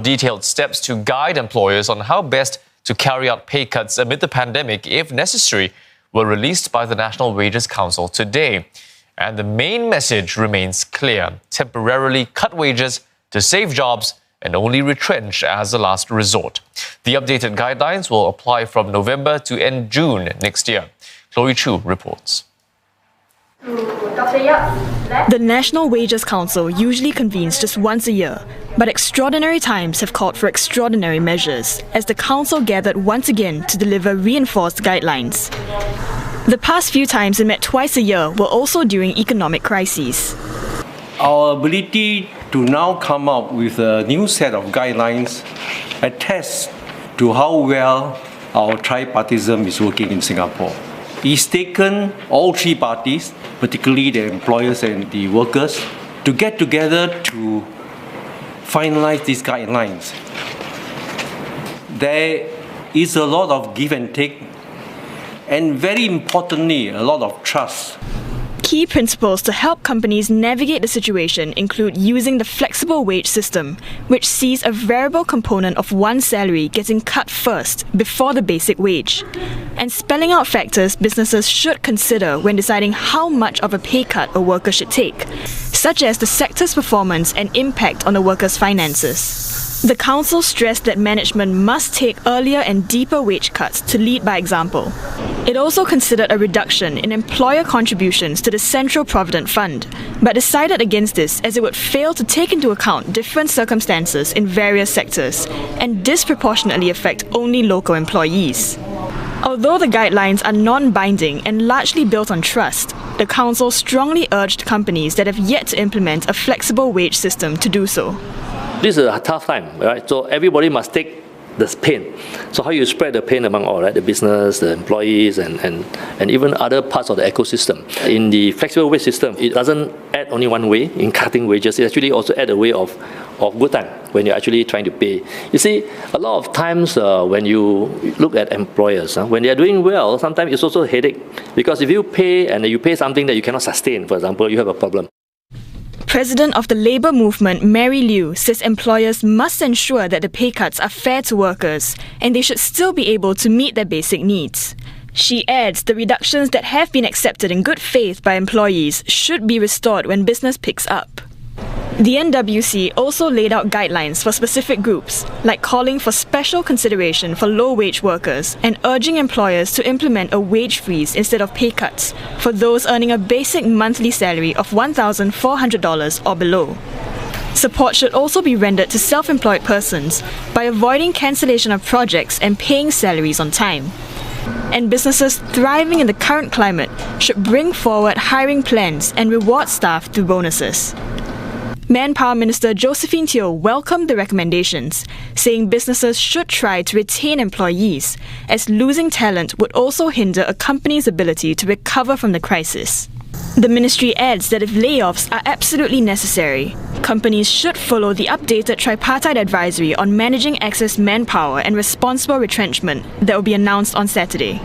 Detailed steps to guide employers on how best to carry out pay cuts amid the pandemic, if necessary, were released by the National Wages Council today. And the main message remains clear: temporarily cut wages to save jobs and only retrench as a last resort. The updated guidelines will apply from November to end June next year. Chloe Chu reports. The National Wages Council usually convenes just once a year, but extraordinary times have called for extraordinary measures, as the Council gathered once again to deliver reinforced guidelines. The past few times it met twice a year were also during economic crises. Our ability to now come up with a new set of guidelines attests to how well our tripartism is working in Singapore. It's taken all three parties, particularly the employers and the workers, to get together to finalize these guidelines. There is a lot of give and take, and very importantly, a lot of trust. Key principles to help companies navigate the situation include using the flexible wage system, which sees a variable component of one's salary getting cut first before the basic wage, and spelling out factors businesses should consider when deciding how much of a pay cut a worker should take, such as the sector's performance and impact on the worker's finances. The Council stressed that management must take earlier and deeper wage cuts to lead by example. It also considered a reduction in employer contributions to the Central Provident Fund, but decided against this as it would fail to take into account different circumstances in various sectors and disproportionately affect only local employees. Although the guidelines are non-binding and largely built on trust, the Council strongly urged companies that have yet to implement a flexible wage system to do so. This is a tough time, right? So everybody must take the pain. So how you spread the pain among all, right? The business, the employees, and even other parts of the ecosystem. In the flexible wage system, it doesn't add only one way in cutting wages. It actually also add a way of good time when you're actually trying to pay. You see, a lot of times when you look at employers, when they are doing well, sometimes it's also a headache. Because if you pay and you pay something that you cannot sustain, for example, you have a problem. President of the Labour Movement, Mary Liu, says employers must ensure that the pay cuts are fair to workers and they should still be able to meet their basic needs. She adds the reductions that have been accepted in good faith by employees should be restored when business picks up. The NWC also laid out guidelines for specific groups, like calling for special consideration for low-wage workers and urging employers to implement a wage freeze instead of pay cuts for those earning a basic monthly salary of $1,400 or below. Support should also be rendered to self-employed persons by avoiding cancellation of projects and paying salaries on time. And businesses thriving in the current climate should bring forward hiring plans and reward staff through bonuses. Manpower Minister Josephine Teo welcomed the recommendations, saying businesses should try to retain employees, as losing talent would also hinder a company's ability to recover from the crisis. The ministry adds that if layoffs are absolutely necessary, companies should follow the updated tripartite advisory on managing excess manpower and responsible retrenchment that will be announced on Saturday.